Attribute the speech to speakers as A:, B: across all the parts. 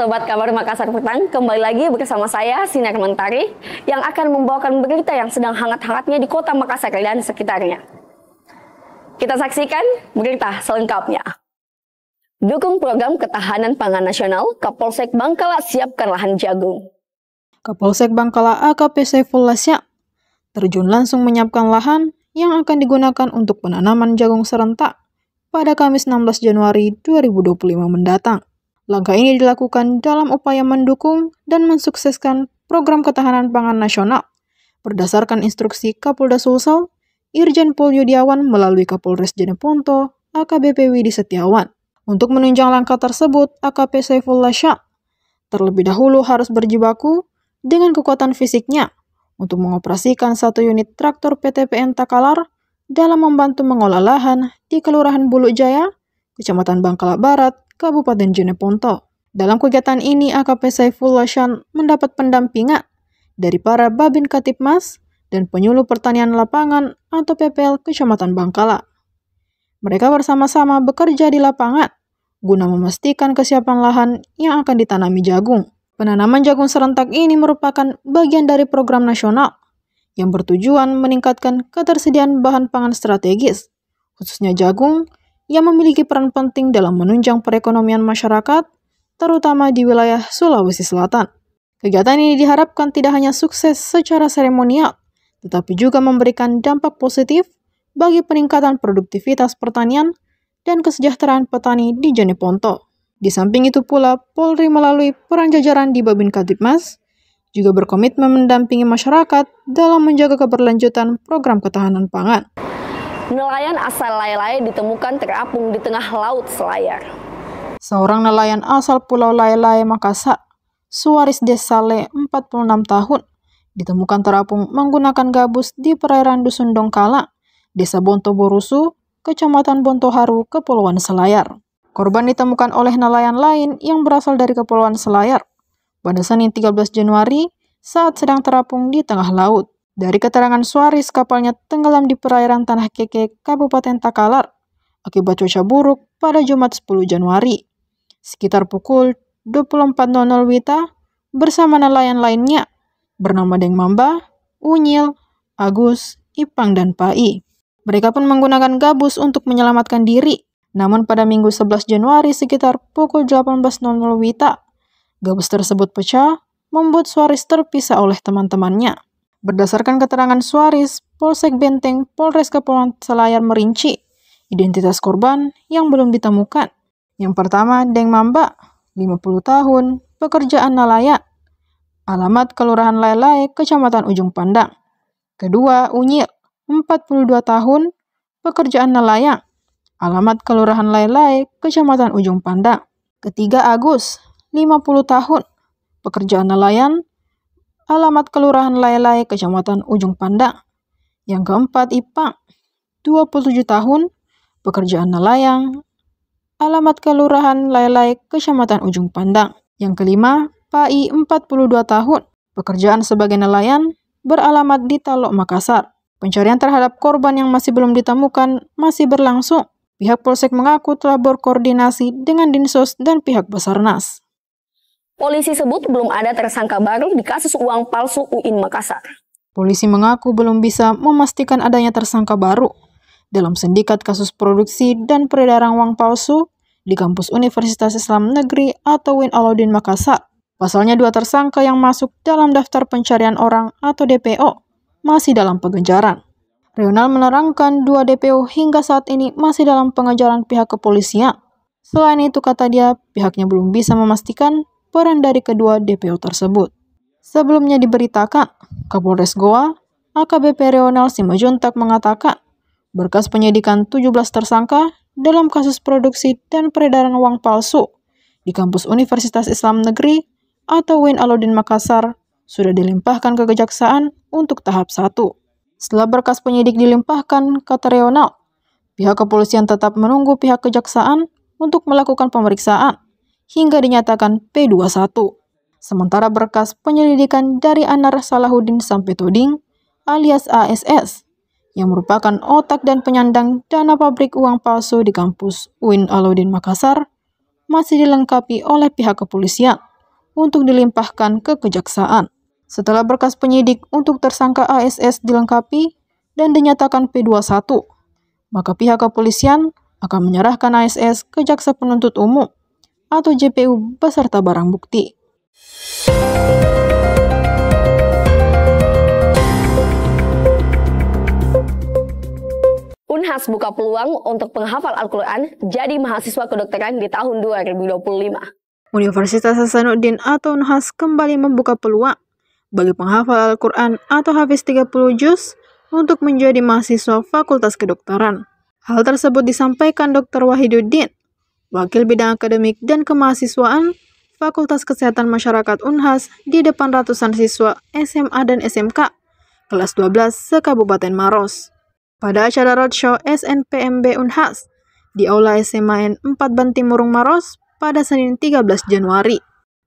A: Sobat Kabar Makassar Petang, kembali lagi bersama saya Sinar Mentari yang akan membawakan berita yang sedang hangat-hangatnya di kota Makassar dan sekitarnya. Kita saksikan berita selengkapnya. Dukung program ketahanan pangan nasional, Kapolsek Bangkala siapkan lahan jagung.
B: Kapolsek Bangkala AKP Saiful Lasya terjun langsung menyiapkan lahan yang akan digunakan untuk penanaman jagung serentak pada Kamis 16 Januari 2025 mendatang. Langkah ini dilakukan dalam upaya mendukung dan mensukseskan program ketahanan pangan nasional berdasarkan instruksi Kapolda Sulsel, Irjen Pol Yudiawan melalui Kapolres Jeneponto, AKBP Widi Setiawan. Untuk menunjang langkah tersebut, AKP Saiful Lasya terlebih dahulu harus berjibaku dengan kekuatan fisiknya untuk mengoperasikan satu unit traktor PTPN Takalar dalam membantu mengolah lahan di Kelurahan Bulu Jaya, Kecamatan Bangkala Barat, Kabupaten Jeneponto. Dalam kegiatan ini, AKP Saiful Lasya mendapat pendampingan dari para Babin Katipmas dan penyuluh pertanian lapangan atau PPL Kecamatan Bangkala. Mereka bersama-sama bekerja di lapangan guna memastikan kesiapan lahan yang akan ditanami jagung. Penanaman jagung serentak ini merupakan bagian dari program nasional yang bertujuan meningkatkan ketersediaan bahan pangan strategis, khususnya jagung, yang memiliki peran penting dalam menunjang perekonomian masyarakat, terutama di wilayah Sulawesi Selatan. Kegiatan ini diharapkan tidak hanya sukses secara seremonial, tetapi juga memberikan dampak positif bagi peningkatan produktivitas pertanian dan kesejahteraan petani di Jeneponto. Di samping itu pula, Polri melalui peran jajaran di Babin Katipmas juga berkomitmen mendampingi masyarakat dalam menjaga keberlanjutan program ketahanan pangan.
A: Nelayan asal Layai ditemukan terapung di tengah laut Selayar.
B: Seorang nelayan asal Pulau Layai, Makassar, Suwaris Desale, 46 tahun, ditemukan terapung menggunakan gabus di perairan Dusun Dongkala, Desa Bonto Borusu, Kecamatan Bontoharu, Kepulauan Selayar. Korban ditemukan oleh nelayan lain yang berasal dari Kepulauan Selayar pada Senin 13 Januari saat sedang terapung di tengah laut. Dari keterangan Suwaris, kapalnya tenggelam di perairan Tanah Keke, Kabupaten Takalar, akibat cuaca buruk pada Jumat 10 Januari. Sekitar pukul 24.00 WITA, bersama nelayan lainnya, bernama Deng Mamba, Unyil, Agus, Ipang, dan Pai. Mereka pun menggunakan gabus untuk menyelamatkan diri. Namun pada Minggu 11 Januari sekitar pukul 18.00 WITA, gabus tersebut pecah, membuat Suwaris terpisah oleh teman-temannya. Berdasarkan keterangan Suwaris, Polsek Benteng Polres Kepulauan Selayar merinci identitas korban yang belum ditemukan. Yang pertama, Deng Mamba, 50 tahun, pekerjaan nelayan, alamat Kelurahan Layai, Kecamatan Ujung Pandang. Kedua, Unyil, 42 tahun, pekerjaan nelayan, alamat Kelurahan Layai, Kecamatan Ujung Pandang. Ketiga, Agus, 50 tahun, pekerjaan nelayan, alamat Kelurahan Layai, Kecamatan Ujung Pandang. Yang keempat, Ipang, 27 tahun, pekerjaan nelayan, alamat Kelurahan Layai, Kecamatan Ujung Pandang. Yang kelima, Pai, 42 tahun, pekerjaan sebagai nelayan, beralamat di Talok, Makassar. Pencarian terhadap korban yang masih belum ditemukan masih berlangsung. Pihak Polsek mengaku telah berkoordinasi dengan Dinsos dan pihak Basarnas.
A: Polisi sebut belum ada tersangka baru di kasus uang palsu UIN Makassar.
B: Polisi mengaku belum bisa memastikan adanya tersangka baru dalam sindikat kasus produksi dan peredaran uang palsu di kampus Universitas Islam Negeri atau UIN Alauddin Makassar. Pasalnya 2 tersangka yang masuk dalam daftar pencarian orang atau DPO masih dalam pengejaran. Reonal menerangkan 2 DPO hingga saat ini masih dalam pengejaran pihak kepolisian. Selain itu, kata dia, pihaknya belum bisa memastikan peran dari kedua DPO tersebut. Sebelumnya diberitakan, Kapolres Goa, AKBP Reonal Simajuntak mengatakan, berkas penyidikan 17 tersangka dalam kasus produksi dan peredaran uang palsu di kampus Universitas Islam Negeri atau UIN Alauddin Makassar sudah dilimpahkan ke Kejaksaan untuk tahap 1. Setelah berkas penyidik dilimpahkan, kata Reonal, pihak kepolisian tetap menunggu pihak Kejaksaan untuk melakukan pemeriksaan hingga dinyatakan P21. Sementara berkas penyelidikan dari Anar Salahuddin Sampetoding alias ASS yang merupakan otak dan penyandang dana pabrik uang palsu di kampus UIN Alauddin Makassar masih dilengkapi oleh pihak kepolisian untuk dilimpahkan ke kejaksaan. Setelah berkas penyidik untuk tersangka ASS dilengkapi dan dinyatakan P21, maka pihak kepolisian akan menyerahkan ASS ke Jaksa Penuntut Umum atau JPU beserta barang bukti.
A: Unhas buka peluang untuk penghafal Al-Quran jadi mahasiswa kedokteran di tahun 2025.
B: Universitas Hasanuddin atau Unhas kembali membuka peluang bagi penghafal Al-Quran atau hafiz 30 juz untuk menjadi mahasiswa Fakultas Kedokteran. Hal tersebut disampaikan Dr. Wahiduddin, Wakil Bidang Akademik dan Kemahasiswaan Fakultas Kesehatan Masyarakat Unhas di depan ratusan siswa SMA dan SMK kelas 12 se-Kabupaten Maros. Pada acara roadshow SNPMB Unhas di Aula SMAN 4 Bantimurung Maros pada Senin 13 Januari.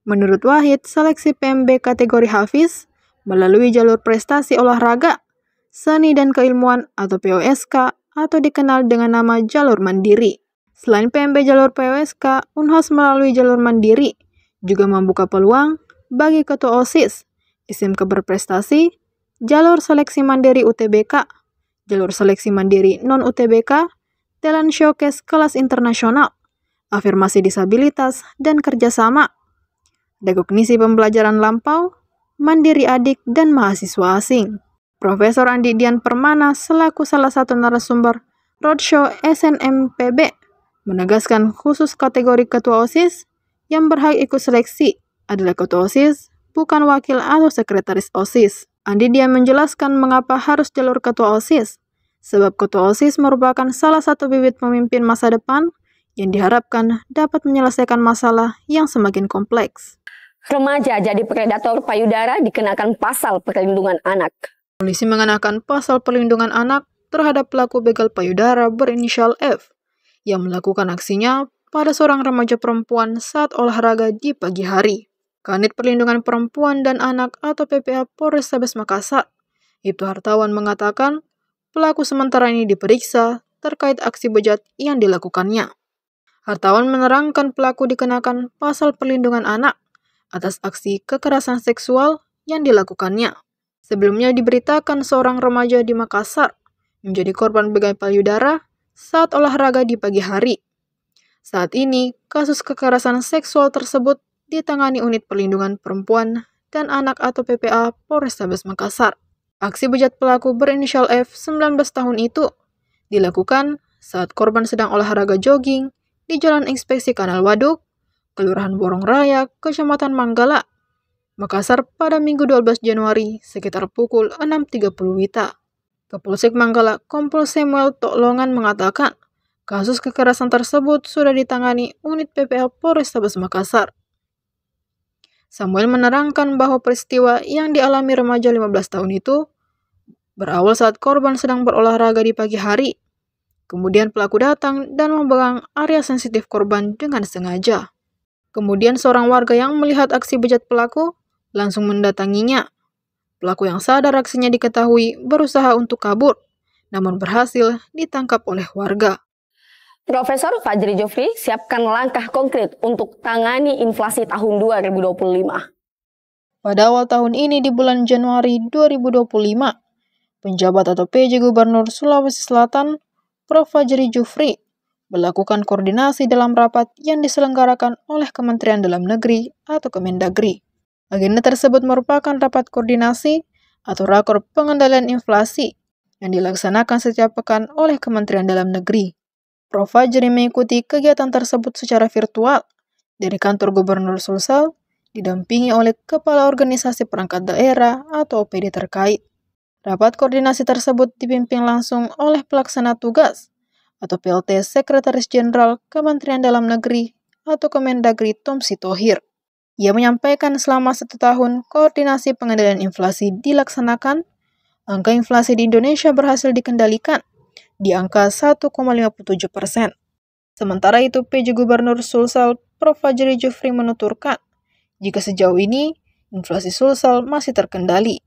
B: Menurut Wahid, seleksi PMB kategori hafiz melalui jalur prestasi olahraga, seni dan keilmuan atau POSK atau dikenal dengan nama jalur mandiri. Selain PMB jalur POSK, Unhas melalui jalur mandiri juga membuka peluang bagi ketua OSIS, SMK berprestasi, jalur seleksi mandiri UTBK, jalur seleksi mandiri non-UTBK, talent showcase kelas internasional, afirmasi disabilitas dan kerjasama, rekognisi pembelajaran lampau, mandiri adik dan mahasiswa asing. Profesor Andi Dian Permana selaku salah satu narasumber roadshow SNMPB menegaskan khusus kategori ketua OSIS yang berhak ikut seleksi adalah ketua OSIS, bukan wakil atau sekretaris OSIS. Andi Dian menjelaskan mengapa harus jalur ketua OSIS, sebab ketua OSIS merupakan salah satu bibit pemimpin masa depan yang diharapkan dapat menyelesaikan masalah yang semakin kompleks.
A: Remaja jadi predator payudara dikenakan pasal perlindungan anak.
B: Polisi mengenakan pasal perlindungan anak terhadap pelaku begal payudara berinisial F yang melakukan aksinya pada seorang remaja perempuan saat olahraga di pagi hari. Kanit Perlindungan Perempuan dan Anak atau PPA Polrestabes Makassar, Ibtu Hartawan mengatakan pelaku sementara ini diperiksa terkait aksi bejat yang dilakukannya. Hartawan menerangkan pelaku dikenakan pasal perlindungan anak atas aksi kekerasan seksual yang dilakukannya. Sebelumnya diberitakan seorang remaja di Makassar menjadi korban begal payudara saat olahraga di pagi hari. Saat ini, kasus kekerasan seksual tersebut ditangani Unit Perlindungan Perempuan dan Anak atau PPA Polrestabes Makassar. Aksi bejat pelaku berinisial F 19 tahun itu dilakukan saat korban sedang olahraga jogging di Jalan Inspeksi Kanal Waduk, Kelurahan Borong Raya, Kecamatan Manggala, Makassar pada Minggu 12 Januari sekitar pukul 6.30 WITA. Kapolsek Manggala, Kompol Samuel Toklongan mengatakan kasus kekerasan tersebut sudah ditangani Unit PPA Polrestabes Makassar. Samuel menerangkan bahwa peristiwa yang dialami remaja 15 tahun itu berawal saat korban sedang berolahraga di pagi hari. Kemudian pelaku datang dan memegang area sensitif korban dengan sengaja. Kemudian seorang warga yang melihat aksi bejat pelaku langsung mendatanginya. Pelaku yang sadar aksinya diketahui berusaha untuk kabur, namun berhasil ditangkap oleh warga.
A: Profesor Fajri Jufri siapkan langkah konkret untuk tangani inflasi tahun 2025.
B: Pada awal tahun ini di bulan Januari 2025, penjabat atau PJ Gubernur Sulawesi Selatan, Prof. Fajri Jufri, melakukan koordinasi dalam rapat yang diselenggarakan oleh Kementerian Dalam Negeri atau Kemendagri. Agenda tersebut merupakan rapat koordinasi atau rakor pengendalian inflasi yang dilaksanakan setiap pekan oleh Kementerian Dalam Negeri. Prof. Fajri mengikuti kegiatan tersebut secara virtual dari kantor Gubernur Sulsel, didampingi oleh Kepala Organisasi Perangkat Daerah atau OPD terkait. Rapat koordinasi tersebut dipimpin langsung oleh Pelaksana Tugas atau PLT Sekretaris Jenderal Kementerian Dalam Negeri atau Kemendagri Tom Sitohir. Ia menyampaikan selama 1 tahun koordinasi pengendalian inflasi dilaksanakan, angka inflasi di Indonesia berhasil dikendalikan di angka 1,57%. Sementara itu, PJ Gubernur Sulsel Prof. Fajri Jufri menuturkan, jika sejauh ini inflasi Sulsel masih terkendali.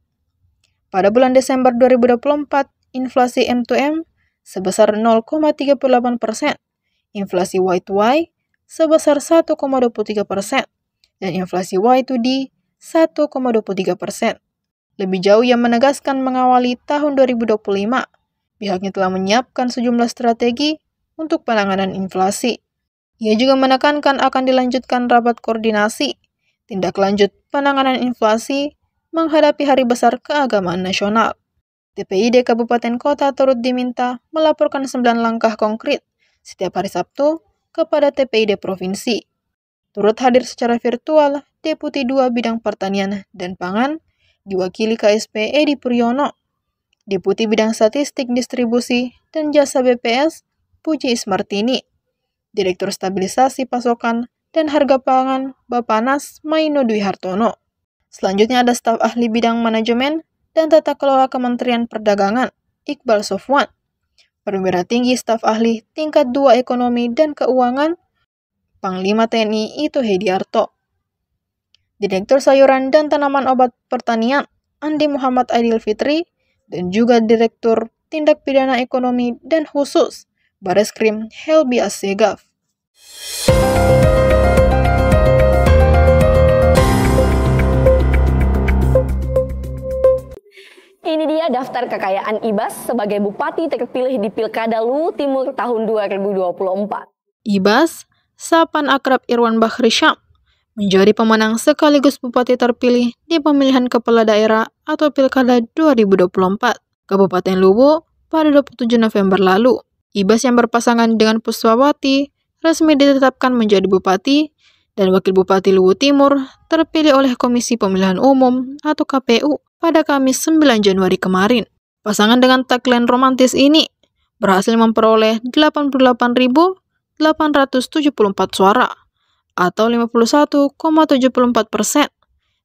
B: Pada bulan Desember 2024, inflasi M2M sebesar 0,38%, inflasi Y2Y sebesar 1,23%, dan inflasi Y2D 1,23%. Lebih jauh, ia menegaskan mengawali tahun 2025, pihaknya telah menyiapkan sejumlah strategi untuk penanganan inflasi. Ia juga menekankan akan dilanjutkan rapat koordinasi tindak lanjut penanganan inflasi menghadapi Hari Besar Keagamaan Nasional. TPID Kabupaten Kota turut diminta melaporkan 9 langkah konkret setiap hari Sabtu kepada TPID Provinsi. Turut hadir secara virtual Deputi 2 Bidang Pertanian dan Pangan, diwakili KSP Edi Puryono, Deputi Bidang Statistik Distribusi dan Jasa BPS Puji Ismartini, Direktur Stabilisasi Pasokan dan Harga Pangan Bapanas Maino Dwi Hartono. Selanjutnya ada staf ahli bidang manajemen dan tata kelola Kementerian Perdagangan, Iqbal Sofwan, perwira tinggi staf ahli tingkat 2 ekonomi dan keuangan, Panglima TNI Ito Hediarto, Direktur Sayuran dan Tanaman Obat Pertanian, Andi Muhammad Aidil Fitri, dan juga Direktur Tindak Pidana Ekonomi dan Khusus, Bareskrim Helbi Assegaf.
A: Ini dia daftar kekayaan Ibas sebagai bupati terpilih di Pilkada Luwu Timur tahun 2024.
B: Ibas, Sapan akrab Irwan Bahri Syam, menjadi pemenang sekaligus bupati terpilih di pemilihan kepala daerah atau Pilkada 2024 Kabupaten Luwu pada 27 November lalu. Ibas yang berpasangan dengan Puswawati resmi ditetapkan menjadi bupati dan wakil bupati Luwu Timur terpilih oleh Komisi Pemilihan Umum atau KPU pada Kamis 9 Januari kemarin. Pasangan dengan tagline romantis ini berhasil memperoleh 88.874 suara atau 51,74%,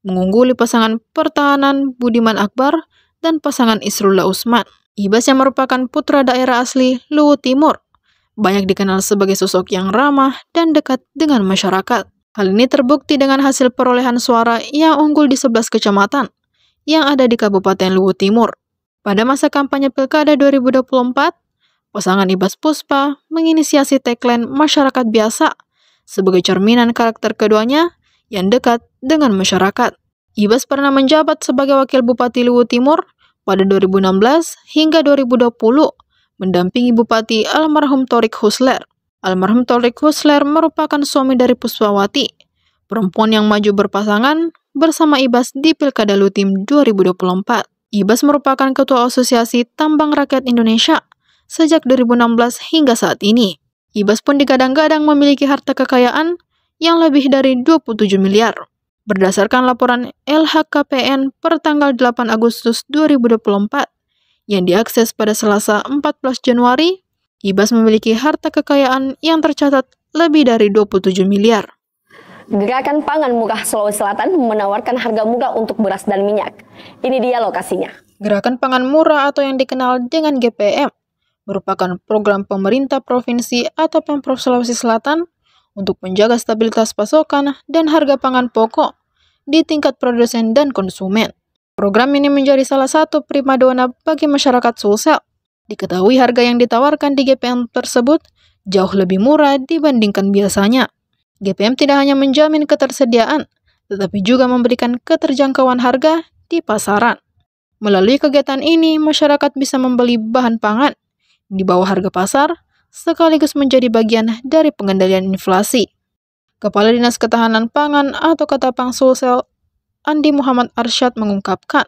B: mengungguli pasangan pertahanan Budiman Akbar dan pasangan Isrullah Usman. Ibas yang merupakan putra daerah asli Luwu Timur, banyak dikenal sebagai sosok yang ramah dan dekat dengan masyarakat. Hal ini terbukti dengan hasil perolehan suara yang unggul di 11 kecamatan yang ada di Kabupaten Luwu Timur. Pada masa kampanye Pilkada 2024, pasangan Ibas Puspa menginisiasi tagline masyarakat biasa sebagai cerminan karakter keduanya yang dekat dengan masyarakat. Ibas pernah menjabat sebagai wakil bupati Luwu Timur pada 2016 hingga 2020, mendampingi Bupati almarhum Thorik Husler. Almarhum Thorik Husler merupakan suami dari Puswawati, perempuan yang maju berpasangan bersama Ibas di Pilkada Lutim 2024. Ibas merupakan Ketua Asosiasi Tambang Rakyat Indonesia sejak 2016 hingga saat ini. Ibas pun digadang-gadang memiliki harta kekayaan yang lebih dari 27 miliar. Berdasarkan laporan LHKPN per tanggal 8 Agustus 2024 yang diakses pada Selasa 14 Januari, Ibas memiliki harta kekayaan yang tercatat lebih dari 27 miliar.
A: Gerakan Pangan Murah Sulawesi Selatan menawarkan harga murah untuk beras dan minyak. Ini dia lokasinya.
B: Gerakan Pangan Murah atau yang dikenal dengan GPM merupakan program pemerintah provinsi atau Pemprov Sulawesi Selatan untuk menjaga stabilitas pasokan dan harga pangan pokok di tingkat produsen dan konsumen. Program ini menjadi salah satu primadona bagi masyarakat Sulsel. Diketahui harga yang ditawarkan di GPM tersebut jauh lebih murah dibandingkan biasanya. GPM tidak hanya menjamin ketersediaan, tetapi juga memberikan keterjangkauan harga di pasaran. Melalui kegiatan ini, masyarakat bisa membeli bahan pangan di bawah harga pasar, sekaligus menjadi bagian dari pengendalian inflasi. Kepala Dinas Ketahanan Pangan atau Katapang Sulsel, Andi Muhammad Arsyad mengungkapkan,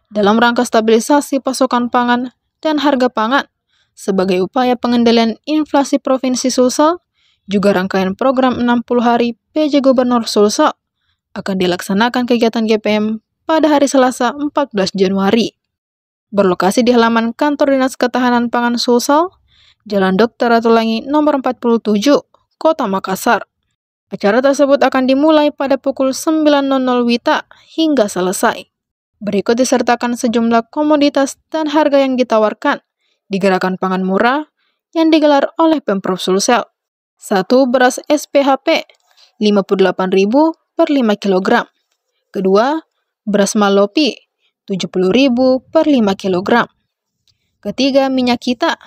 B: dalam rangka stabilisasi pasokan pangan dan harga pangan, sebagai upaya pengendalian inflasi Provinsi Sulsel, juga rangkaian program 60 hari PJ Gubernur Sulsel akan dilaksanakan kegiatan GPM pada hari Selasa 14 Januari. Berlokasi di halaman Kantor Dinas Ketahanan Pangan Sulsel, Jalan Dr. Ratulangi nomor 47, Kota Makassar. Acara tersebut akan dimulai pada pukul 9.00 WITA hingga selesai. Berikut disertakan sejumlah komoditas dan harga yang ditawarkan di Gerakan Pangan Murah yang digelar oleh Pemprov Sulsel. 1. Beras SPHP 58.000 per 5 kg. Kedua, beras Malopi 70.000 per 5 kg. Ketiga, minyak kita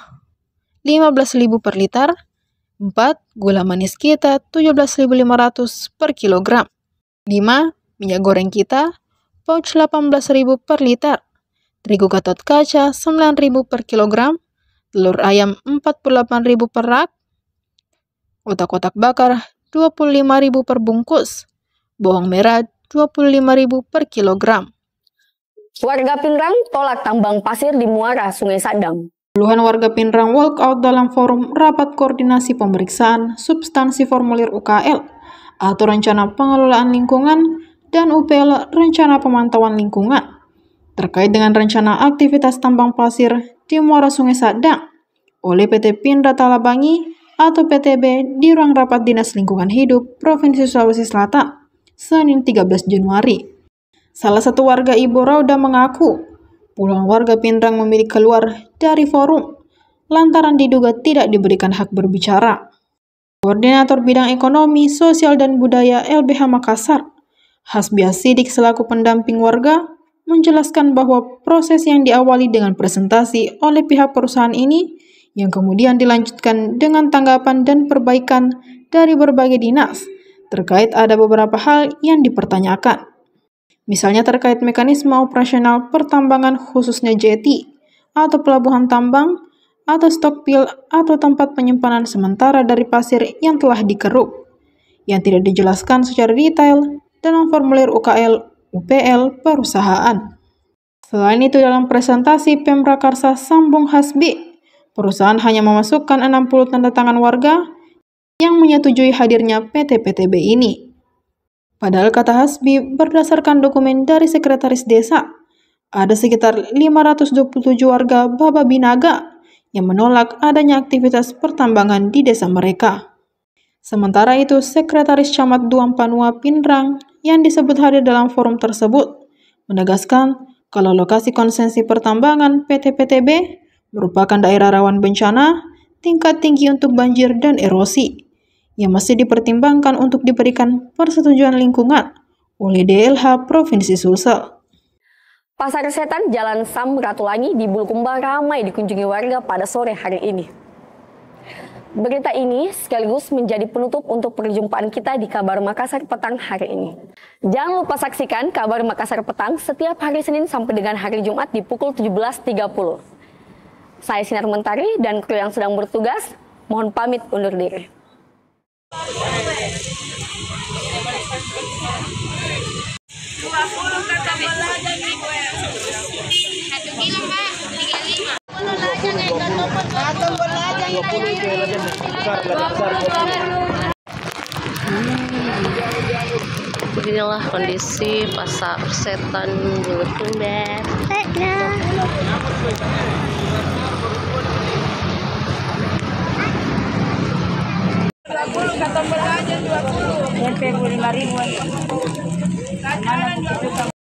B: 15.000 per liter. 4. Gula manis kita 17.500 per kilogram. 5. Minyak goreng kita, pouch 18.000 per liter. Terigu Gatot Kaca 9.000 per kilogram. Telur ayam 48.000 per rak. Otak-otak bakar 25.000 per bungkus. Bawang merah 25.000 per kilogram.
A: Warga Pinrang tolak tambang pasir di muara Sungai Sadang.
B: Puluhan warga Pinrang walk out dalam forum rapat koordinasi pemeriksaan substansi formulir UKL atau Rencana Pengelolaan Lingkungan dan UPL Rencana Pemantauan Lingkungan terkait dengan rencana aktivitas tambang pasir di muara Sungai Sadang oleh PT Pindra Talabangi atau PTB di ruang rapat Dinas Lingkungan Hidup Provinsi Sulawesi Selatan, Senin 13 Januari. Salah satu warga Ibu Rauda mengaku, puluhan warga Pinrang memilih keluar dari forum lantaran diduga tidak diberikan hak berbicara. Koordinator Bidang Ekonomi, Sosial, dan Budaya LBH Makassar, Hasbiah Sidik selaku pendamping warga, menjelaskan bahwa proses yang diawali dengan presentasi oleh pihak perusahaan ini yang kemudian dilanjutkan dengan tanggapan dan perbaikan dari berbagai dinas terkait ada beberapa hal yang dipertanyakan. Misalnya terkait mekanisme operasional pertambangan khususnya jeti atau pelabuhan tambang atau stokpil atau tempat penyimpanan sementara dari pasir yang telah dikeruk yang tidak dijelaskan secara detail dalam formulir UKL UPL perusahaan. Selain itu dalam presentasi Pemrakarsa Sambung Hasbi, perusahaan hanya memasukkan 60 tanda tangan warga yang menyetujui hadirnya PT PTB ini. Padahal kata Hasbi, berdasarkan dokumen dari Sekretaris Desa, ada sekitar 527 warga Bababinaga yang menolak adanya aktivitas pertambangan di desa mereka. Sementara itu, Sekretaris Camat Duam Panua Pinrang yang disebut hadir dalam forum tersebut menegaskan kalau lokasi konsensi pertambangan PT PTB merupakan daerah rawan bencana tingkat tinggi untuk banjir dan erosi yang masih dipertimbangkan untuk diberikan persetujuan lingkungan oleh DLH Provinsi Sulsel.
A: Pasar Setan Jalan Sam Ratulangi di Bulukumba ramai dikunjungi warga pada sore hari ini. Berita ini sekaligus menjadi penutup untuk perjumpaan kita di Kabar Makassar Petang hari ini. Jangan lupa saksikan Kabar Makassar Petang setiap hari Senin sampai dengan hari Jumat di pukul 17.30. Saya Sinar Mentari dan kru yang sedang bertugas, mohon pamit undur diri.
C: Beginilah kondisi Pasar Setan Bulukumba. Kata belanja 20. Tempe 5.000-an. Mana